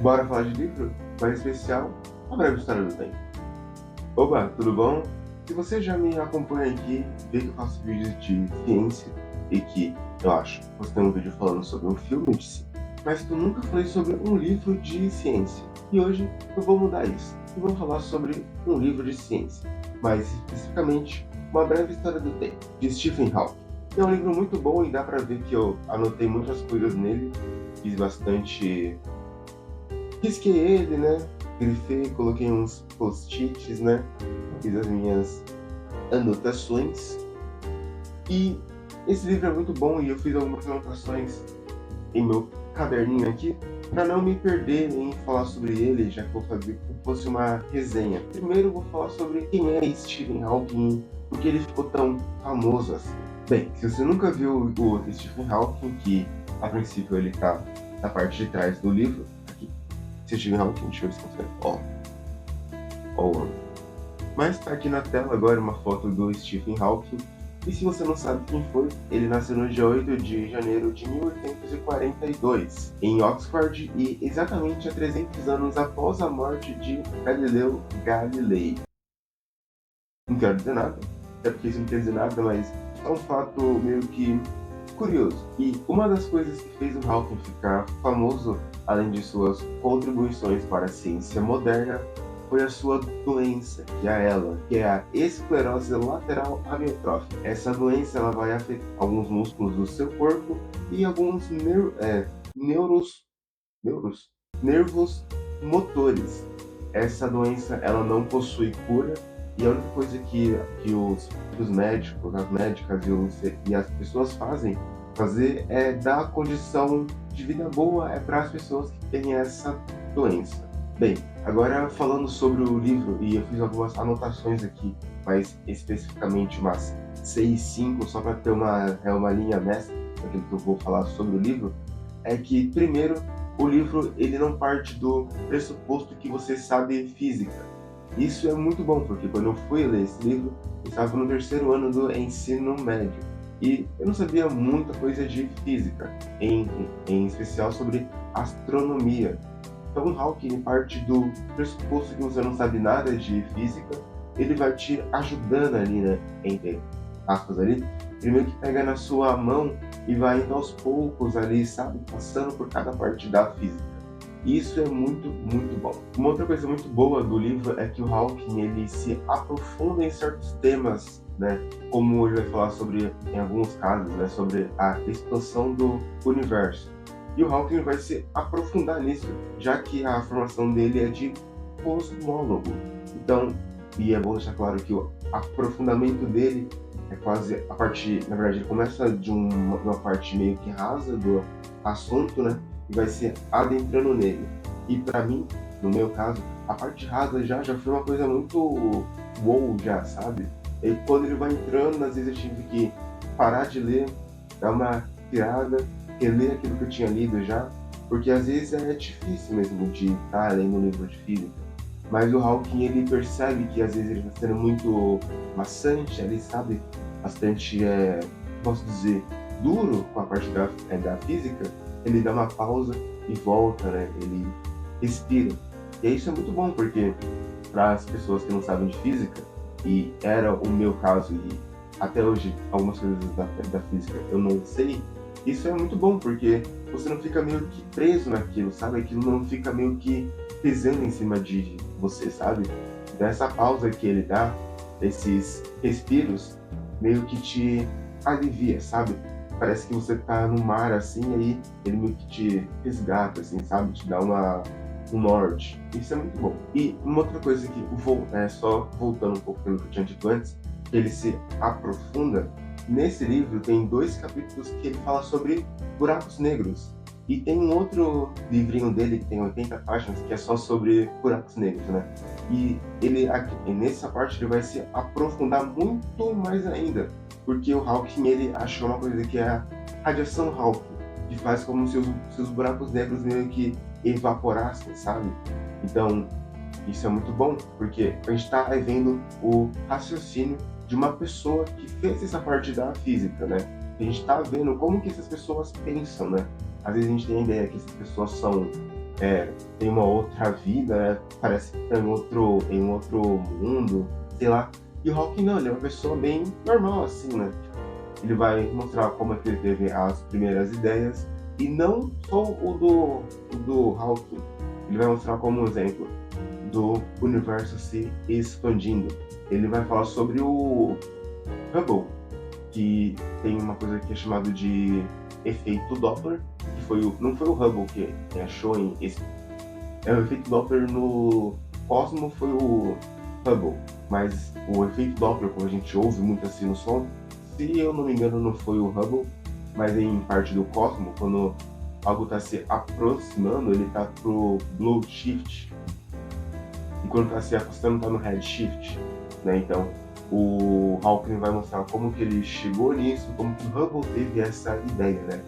Bora falar de livro? Mais especial, A Breve História do Tempo. Oba, tudo bom? Se você já me acompanha aqui, vê que eu faço vídeos de ciência e que eu acho que você tem um vídeo falando sobre um filme de ciência, mas que eu nunca falei sobre um livro de ciência. E hoje eu vou mudar isso e vou falar sobre um livro de ciência, mais especificamente Uma Breve História do Tempo, de Stephen Hawking. É um livro muito bom e dá pra ver que eu anotei muitas coisas nele, fiz bastante. Risquei ele, né? Grifei, coloquei uns post-its, né? Fiz as minhas anotações. E esse livro é muito bom e eu fiz algumas anotações em meu caderninho aqui para não me perder em falar sobre ele, já que eu vou fazer como se fosse uma resenha. Primeiro eu vou falar sobre quem é Stephen Hawking, por que ele ficou tão famoso assim. Bem, se você nunca viu o Stephen Hawking, que a princípio ele tá na parte de trás do livro, aqui. Stephen Hawking, deixa eu ver se consegue. Ó. Mas tá aqui na tela agora uma foto do Stephen Hawking. E se você não sabe quem foi, ele nasceu no dia 8 de janeiro de 1842, em Oxford, e exatamente há 300 anos após a morte de Galileu Galilei. Não quero dizer nada, até porque isso não quer dizer nada, mas é um fato meio que curioso. E uma das coisas que fez o Hawking ficar famoso, além de suas contribuições para a ciência moderna, foi a sua doença, que é a esclerose lateral amiotrófica. Essa doença ela vai afetar alguns músculos do seu corpo e alguns neuros, nervos motores. Essa doença ela não possui cura e a única coisa que os médicos, as médicas e as pessoas fazer é dar condição de vida boa para as pessoas que têm essa doença. Bem, agora falando sobre o livro, e eu fiz algumas anotações aqui, mas especificamente umas 6, 5, só para ter uma linha mestra daquilo que eu vou falar sobre o livro, é que, primeiro, o livro ele não parte do pressuposto que você sabe física. Isso é muito bom, porque quando eu fui ler esse livro, eu estava no terceiro ano do ensino médio. E eu não sabia muita coisa de física, em especial sobre astronomia. Então, o Hawking parte do pressuposto que você não sabe nada de física, ele vai te ajudando ali, né, entre aspas ali, primeiro que pega na sua mão e vai indo aos poucos ali, sabe, passando por cada parte da física. Isso é muito, muito bom. Uma outra coisa muito boa do livro é que o Hawking ele se aprofunda em certos temas, né? Como ele vai falar sobre, em alguns casos, né, sobre a expansão do universo. E o Hawking vai se aprofundar nisso, já que a formação dele é de cosmólogo. Então, e é bom deixar claro que o aprofundamento dele é quase a parte, na verdade, ele começa de uma parte meio que rasa do assunto, né? E vai se adentrando nele. E para mim, no meu caso, a parte rasa já foi uma coisa muito wow já, sabe? E quando ele vai entrando, às vezes eu tive que parar de ler, dar uma tirada, reler aquilo que eu tinha lido já, porque às vezes é difícil mesmo de estar lendo um livro de física. Mas o Hawking ele percebe que às vezes ele está sendo muito maçante, ele sabe bastante, posso dizer, duro com a parte da física, ele dá uma pausa e volta, né? Ele respira. E isso é muito bom, porque para as pessoas que não sabem de física, e era o meu caso, e até hoje algumas coisas da física eu não sei, isso é muito bom, porque você não fica meio que preso naquilo, sabe? Aquilo não fica meio que pesando em cima de você, sabe? Dessa pausa que ele dá, esses respiros, meio que te alivia, sabe? Parece que você tá no mar assim, aí ele meio que te resgata, assim, sabe? Te dá um norte. Isso é muito bom. E uma outra coisa que, só voltando um pouco pelo que eu tinha dito antes, que ele se aprofunda, nesse livro tem 2 capítulos que ele fala sobre buracos negros. E tem um outro livrinho dele que tem 80 páginas que é só sobre buracos negros, né? E ele, aqui, nessa parte, ele vai se aprofundar muito mais ainda, porque o Hawking ele achou uma coisa que é a radiação Hawking, que faz como se os buracos negros meio que evaporassem, sabe? Então, isso é muito bom, porque a gente está vendo o raciocínio de uma pessoa que fez essa parte da física, né? A gente está vendo como que essas pessoas pensam, né? Às vezes a gente tem a ideia que essas pessoas são tem uma outra vida, né? Parece que tá em um outro mundo, sei lá. E o Hawking não, ele é uma pessoa bem normal, assim, né? Ele vai mostrar como é que ele teve as primeiras ideias, e não só o do Hawking. Ele vai mostrar como um exemplo do universo se expandindo. Ele vai falar sobre o Hubble, que tem uma coisa que é chamado de efeito Doppler, que não foi o Hubble que achou o efeito Doppler no cosmo foi o Hubble, mas o efeito Doppler, como a gente ouve muito assim no som, se eu não me engano não foi o Hubble, mas em parte do cosmo, quando algo está se aproximando, ele está pro Blue Shift, e quando está se afastando está no Red Shift, né? Então o Hawking vai mostrar como que ele chegou nisso, como que o Hubble teve essa ideia, né?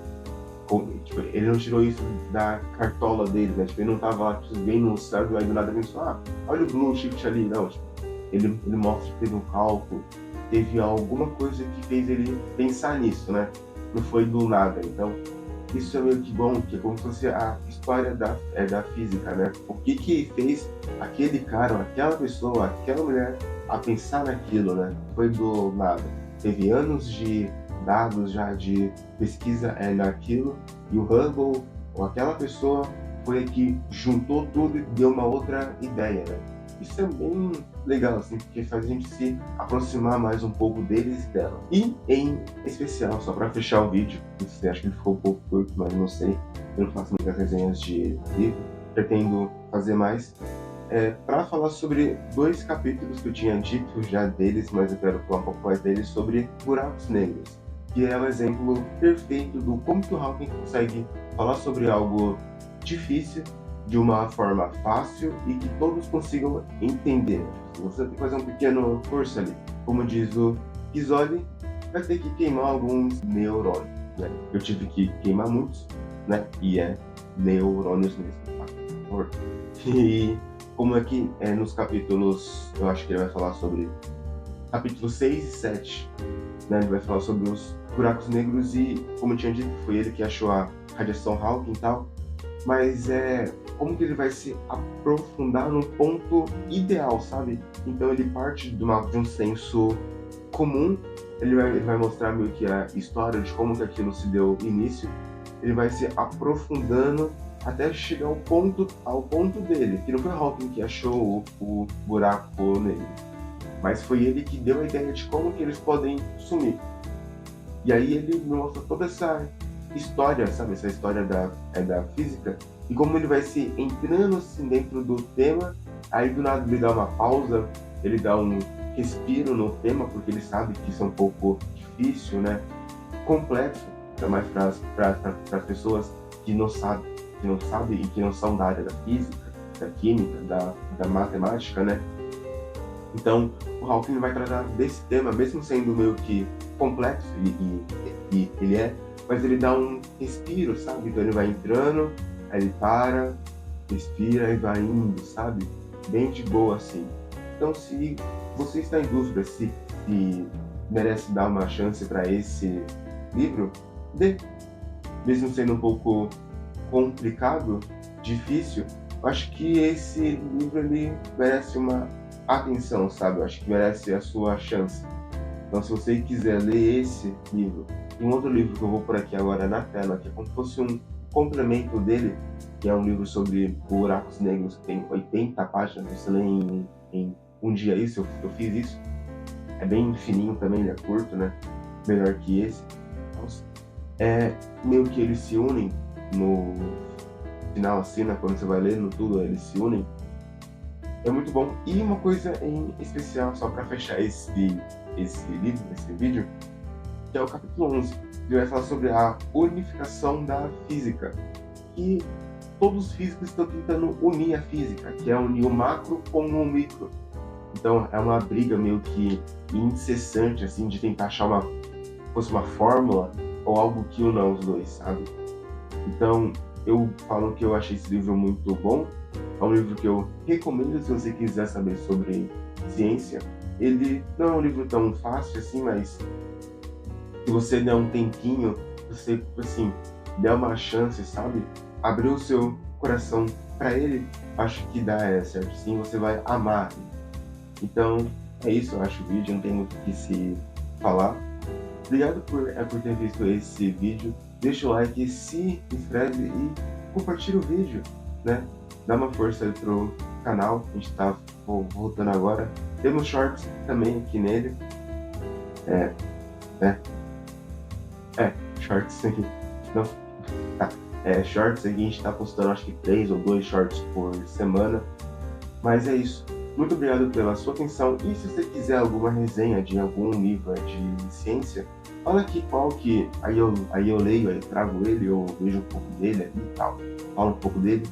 Tipo, ele não tirou isso da cartola dele, né? Tipo, ele não tava lá tipo, bem no céu e aí do nada pensou, olha o Blue Shift ali. Não, tipo, ele mostra que teve um cálculo, teve alguma coisa que fez ele pensar nisso, né? Não foi do nada. Então, isso é meio que bom, que é como se fosse a história da física, né? O que fez aquele cara, aquela pessoa, aquela mulher a pensar naquilo, né? Foi do nada. Teve anos de dados já de pesquisa naquilo, e o Hubble, ou aquela pessoa, foi a que juntou tudo e deu uma outra ideia, né? Isso é bem legal, assim, porque faz a gente se aproximar mais um pouco deles e dela. E, em especial, só para fechar o vídeo, acho que ele ficou um pouco curto, mas não sei, eu não faço muitas resenhas de livro, pretendo fazer mais, para falar sobre 2 capítulos que eu tinha dito já deles, mas eu quero falar um pouco mais deles, sobre buracos negros, que é o exemplo perfeito do como que o Hawking consegue falar sobre algo difícil de uma forma fácil e que todos consigam entender. Você tem que fazer um pequeno curso ali. Como diz o Pisoli, vai ter que queimar alguns neurônios, né? Eu tive que queimar muitos, né? E neurônios mesmo, por favor. E como é que nos capítulos, eu acho que ele vai falar sobre capítulos 6 e 7, né? Ele vai falar sobre os buracos negros e, como eu tinha dito, foi ele que achou a radiação Hawking e tal, mas como que ele vai se aprofundar no ponto ideal, sabe? Então ele parte de um senso comum, ele vai mostrar meio que a história de como que aquilo se deu início, ele vai se aprofundando até chegar ao ponto dele, que não foi Hawking que achou o buraco negro, mas foi ele que deu a ideia de como que eles podem sumir. E aí ele mostra toda essa história, sabe? Essa história da física, e como ele vai se entrando assim dentro do tema, aí do nada ele dá uma pausa, ele dá um respiro no tema, porque ele sabe que isso é um pouco difícil, né? Complexo, ainda mais para as pessoas que não sabem e que não são da área da física, da química, da matemática, né? Então, o Hawking vai tratar desse tema, mesmo sendo meio que complexo, e ele mas ele dá um respiro, sabe? Então ele vai entrando, aí ele para, respira e vai indo, sabe? Bem de boa, assim. Então, se você está em dúvida se merece dar uma chance para esse livro, dê. Mesmo sendo um pouco complicado, difícil, eu acho que esse livro ele merece uma atenção, sabe? Eu acho que merece a sua chance. Então, se você quiser ler esse livro, e um outro livro que eu vou por aqui agora na tela, que é como se fosse um complemento dele, que é um livro sobre buracos negros, que tem 80 páginas, você lê em um dia isso, eu fiz isso. É bem fininho também, ele é curto, né? Melhor que esse. Então, meio que eles se unem no final, assim, né? Quando você vai lendo tudo, eles se unem. É muito bom. E uma coisa em especial, só para fechar esse livro, esse vídeo, que é o capítulo 11, que vai falar sobre a unificação da física. E todos os físicos estão tentando unir a física, que é unir o macro com o micro. Então é uma briga meio que incessante, assim, de tentar achar fosse uma fórmula ou algo que una os dois, sabe? Então eu falo que eu achei esse livro muito bom. É um livro que eu recomendo se você quiser saber sobre ciência. Ele não é um livro tão fácil assim, mas se você der um tempinho, você, assim, der uma chance, sabe? Abrir o seu coração para ele, acho que dá certo sim, você vai amar. Então, é isso, eu acho o vídeo, não tem muito o que se falar. Obrigado por ter visto esse vídeo. Deixa o like, se inscreve e compartilha o vídeo, né? Dá uma força aí pro canal, a gente tá voltando agora. Temos shorts também aqui nele. Shorts aqui. Não, tá. Shorts aqui, a gente tá postando acho que 3 ou 2 shorts por semana. Mas é isso. Muito obrigado pela sua atenção. E se você quiser alguma resenha de algum livro de ciência, fala aqui qual que. Aí eu leio, aí trago ele, eu vejo um pouco dele ali e tal. Falo um pouco dele.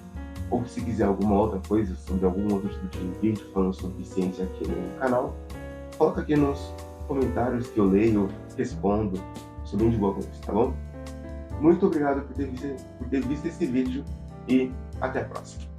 Ou se quiser alguma outra coisa sobre algum outro tipo de vídeo falando sobre ciência aqui no canal, coloca aqui nos comentários que eu leio, respondo. Sou bem de boa com isso, tá bom? Muito obrigado por ter visto esse vídeo e até a próxima.